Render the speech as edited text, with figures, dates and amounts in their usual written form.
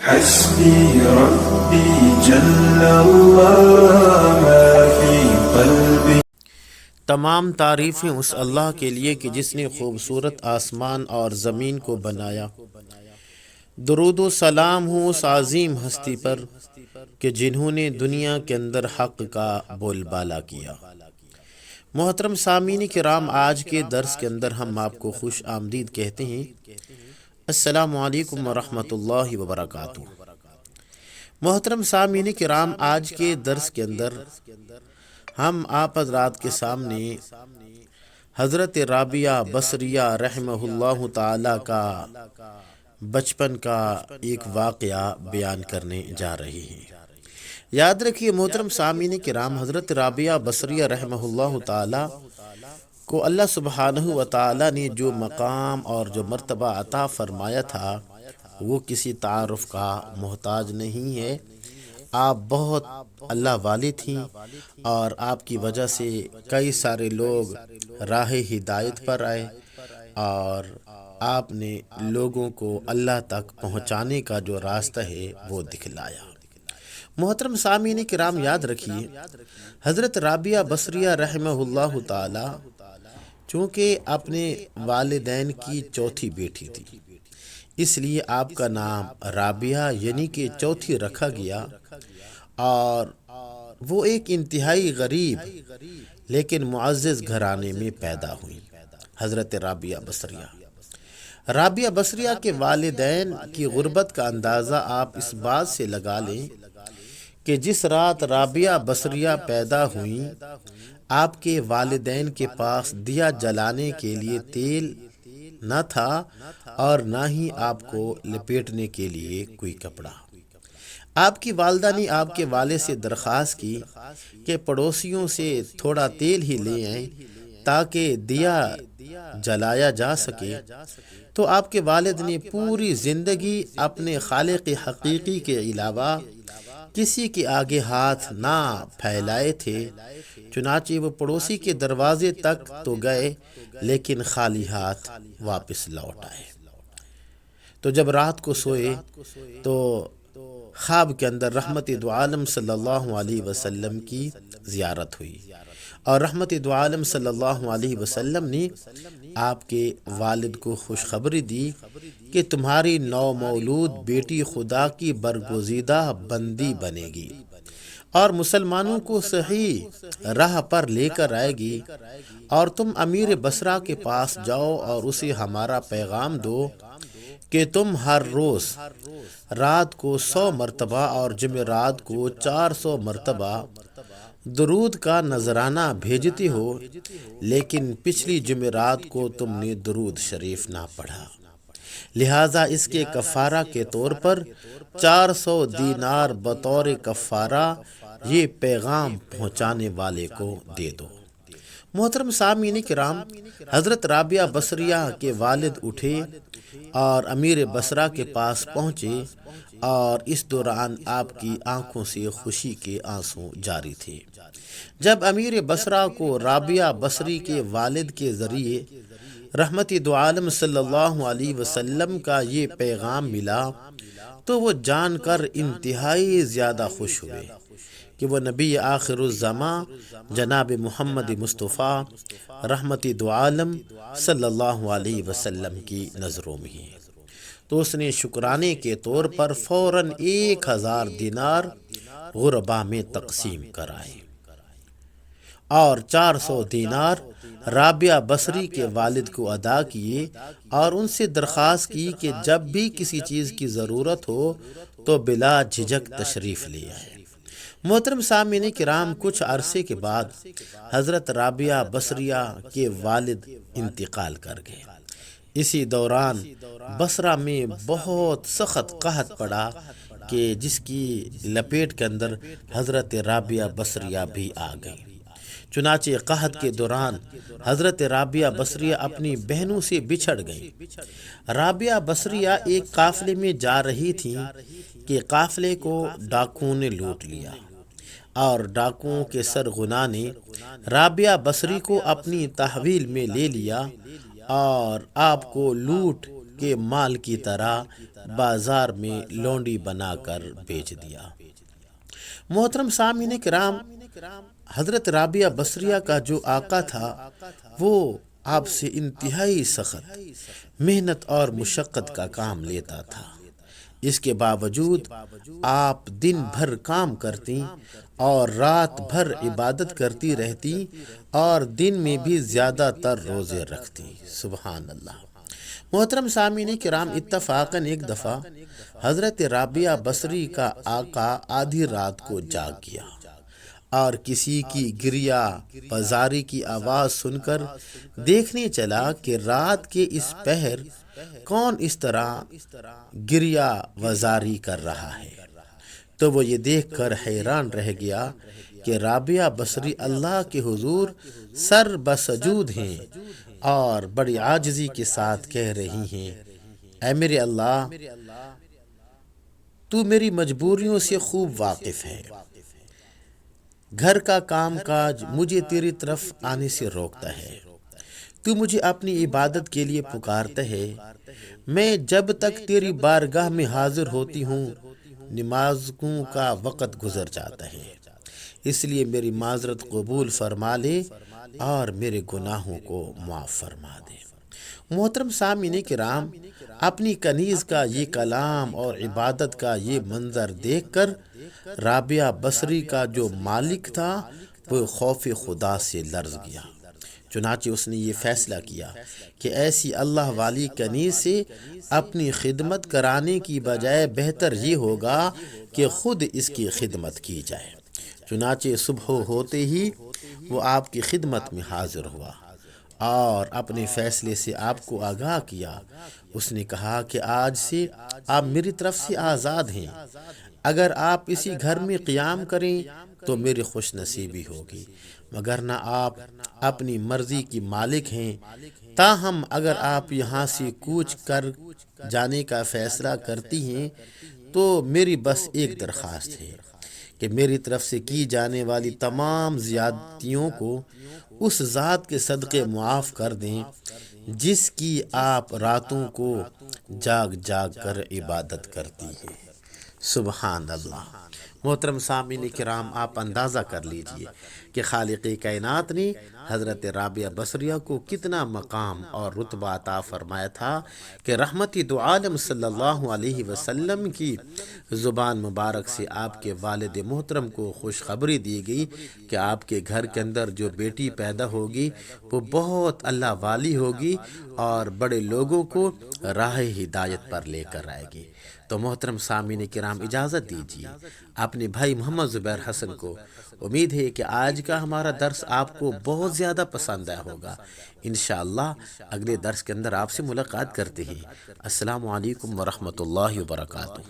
حسبي ربي جل الله ما في قلبي. تمام تعریفیں اس اللہ کے لیے کہ جس نے خوبصورت آسمان اور زمین کو بنایا. درود و سلام ہو اس عظیم ہستی پر کہ جنہوں نے دنیا کے اندر حق کا بول بالا کیا. محترم سامعین کرام، آج کے درس کے اندر ہم آپ کو خوش آمدید کہتے ہیں. السلام علیکم ورحمۃ اللہ وبرکاتہ. محترم سامعین کرام، آج کے درس کے اندر ہم آپ حضرات کے سامنے حضرت رابعہ بصریہ رحمہ اللہ تعالی کا بچپن کا ایک واقعہ بیان کرنے جا رہے ہیں. یاد رکھیے محترم سامعین کرام، حضرت رابعہ بصریہ رحمہ اللہ تعالی کو اللہ سبحانہ و تعالی نے جو مقام اور جو مرتبہ عطا فرمایا تھا وہ کسی تعارف کا محتاج نہیں ہے. آپ بہت اللہ والی تھیں اور آپ کی وجہ سے کئی سارے لوگ راہ ہدایت پر آئے اور آپ نے لوگوں کو اللہ تک پہنچانے کا جو راستہ ہے وہ دکھلایا. محترم سامعین کرام، یاد رکھیے حضرت رابعہ بصریہ رحمہ اللہ تعالی چونکہ اپنے والدین کی چوتھی بیٹی تھی، اس لیے آپ کا نام رابعہ یعنی کہ چوتھی رکھا گیا. اور وہ ایک انتہائی غریب لیکن معزز گھرانے میں پیدا ہوئی. حضرت رابعہ بصریہ کے والدین کی غربت کا اندازہ آپ اس بات سے لگا لیں کہ جس رات رابعہ بصریہ پیدا ہوئیں آپ کے والدین کے پاس دیا جلانے کے لیے تیل نہ تھا اور نہ ہی آپ کو لپیٹنے کے لیے کوئی کپڑا. آپ کی والدہ نے آپ کے والد سے درخواست کی کہ پڑوسیوں سے تھوڑا تیل ہی لے آئیں تاکہ دیا جلایا جا سکے. تو آپ کے والد نے پوری زندگی اپنے خالق حقیقی کے علاوہ کسی کے آگے ہاتھ نہ پھیلائے تھے. چنانچہ وہ پڑوسی کے دروازے تک تو گئے لیکن خالی ہاتھ واپس لوٹ آئے. تو جب رات کو سوئے تو خواب کے اندر رحمت دو عالم صلی اللہ علیہ وسلم کی زیارت ہوئی اور رحمت دو عالم صلی اللہ علیہ وسلم نے آپ کے والد کو خوشخبری دی کہ تمہاری نومولود بیٹی خدا کی برگزیدہ بندی بنے گی اور مسلمانوں کو صحیح راہ پر لے کر آئے گی، اور تم امیر بصرہ کے پاس جاؤ اور اسے ہمارا پیغام دو کہ تم ہر روز رات کو 100 مرتبہ اور جمعرات کو 400 مرتبہ درود کا نذرانہ بھیجتے ہو، لیکن پچھلی جمعرات کو تم نے درود شریف نہ پڑھا، لہٰذا اس کے کفارہ کے طور پر 400 دینار بطور کفارہ یہ پیغام پہنچانے والے کو دے دو. محترم سامعین کرام، حضرت رابعہ بصریہ کے والد اٹھے اور امیر بصرہ کے پاس پہنچے اور اس دوران آپ کی آنکھوں سے خوشی کے آنسو جاری تھے. جب امیر بصرہ کو رابعہ بصری کے والد کے ذریعے رحمت دو عالم صلی اللہ علیہ وسلم کا یہ پیغام ملا تو وہ جان کر انتہائی زیادہ خوش ہوئے کہ وہ نبی آخر الزماں جناب محمد مصطفیٰ رحمت دو عالم صلی اللہ علیہ وسلم کی نظروں میں ہیں. تو اس نے شکرانے کے طور پر فوراً 1000 دینار غربا میں تقسیم کرائے اور 400 دینار رابعہ بصری کے والد کو ادا کیے اور ان سے درخواست کی کہ جب بھی کسی چیز کی ضرورت ہو تو بلا جھجک تشریف لے آئے. محترم سامعین کرام، کچھ عرصے کے بعد حضرت رابعہ بصریہ کے والد انتقال کر گئے. اسی دوران بصرہ میں بہت سخت قحط پڑا کہ جس کی لپیٹ کے اندر حضرت رابعہ بصریہ بھی آ گئی. چنانچہ قحط کے دوران حضرت رابعہ بصریہ اپنی بہنوں سے بچھڑ گئی. رابعہ بصریہ ایک قافلے میں جا رہی تھیں کہ قافلے کو ڈاکوؤں نے لوٹ لیا اور ڈاکوؤں کے سرغنہ نے رابعہ بصری کو اپنی تحویل میں لے لیا اور آپ کو لوٹ کے مال کی طرح بازار میں لونڈی بنا کر بیچ دیا۔ محترم سامعین کرام، حضرت رابعہ بصریہ کا جو آقا تھا وہ آپ سے انتہائی سخت محنت اور مشقت کا کام لیتا تھا۔ اس کے باوجود آپ دن بھر کام کرتی اور رات بھر عبادت کرتی رہتی اور دن میں بھی زیادہ تر روزے رکھتی۔ سبحان اللہ۔ محترم سامعین کرام، اتفاقاً ایک دفعہ حضرت رابعہ بصری کا آقا آدھی رات کو جاگ گیا اور کسی کی گریہ بازاری کی آواز سن کر دیکھنے چلا کہ رات کے اس پہر کون اس طرح گریہ وزاری کر رہا ہے۔ تو وہ یہ دیکھ کر حیران رہ گیا کہ رابعہ بصری اللہ کے حضور سر بسجود ہیں اور بڑی عاجزی کے ساتھ کہہ رہی ہیں، اے میرے اللہ، تو میری مجبوریوں سے خوب واقف ہے۔ گھر کا کام کاج مجھے تیری طرف آنے سے روکتا ہے۔ تو مجھے اپنی عبادت کے لیے پکارتا ہے۔ میں جب تک تیری بارگاہ میں حاضر ہوتی ہوں نمازوں کا وقت گزر جاتا ہے، اس لیے میری معذرت قبول فرما لے اور میرے گناہوں کو معاف فرما دے۔ محترم سامعین کرام، اپنی کنیز کا یہ کلام اور عبادت کا یہ منظر دیکھ کر رابعہ بصری کا جو مالک تھا وہ خوف خدا سے لرز گیا۔ چنانچہ اس نے یہ فیصلہ کیا کہ ایسی اللہ والی کنیز سے اپنی خدمت کرانے کی بجائے بہتر یہ ہوگا کہ خود اس کی خدمت کی جائے۔ چنانچہ صبح ہوتے ہی وہ آپ کی خدمت میں حاضر ہوا اور اپنے فیصلے سے آپ کو آگاہ کیا۔ اس نے کہا کہ آج سے آپ میری طرف سے آزاد ہیں۔ اگر آپ اسی گھر میں قیام کریں تو میری خوش نصیبی ہوگی، مگر نہ آپ اپنی مرضی کی مالک ہیں۔ تاہم اگر آپ یہاں سے کوچ کر جانے کا فیصلہ کرتی ہیں تو میری بس ایک درخواست ہے کہ میری طرف سے کی جانے والی تمام زیادتیوں کو اس ذات کے صدقے معاف کر دیں جس کی آپ راتوں کو جاگ جاگ کر عبادت کرتی ہیں۔ سبحان اللہ۔ محترم سامعین کرام، آپ اندازہ کر لیجئے کہ خالق کائنات نے حضرت رابعہ بصریہ کو کتنا مقام اور رتبہ عطا فرمایا تھا کہ رحمت دو عالم صلی اللہ علیہ وسلم کی زبان مبارک سے آپ کے والد محترم کو خوشخبری دی گئی کہ آپ کے گھر کے اندر جو بیٹی پیدا ہوگی وہ بہت اللہ والی ہوگی اور بڑے لوگوں کو راہ ہدایت پر لے کر آئے گی۔ تو محترم سامعین کرام، اجازت دیجیے اپنے بھائی محمد زبیر حسن کو۔ امید ہے کہ آج کا ہمارا درس آپ کو بہت زیادہ پسند آیا ہوگا۔ انشاءاللہ اگلے درس کے اندر آپ سے ملاقات کرتے ہیں۔ السلام علیکم ورحمۃ اللہ وبرکاتہ۔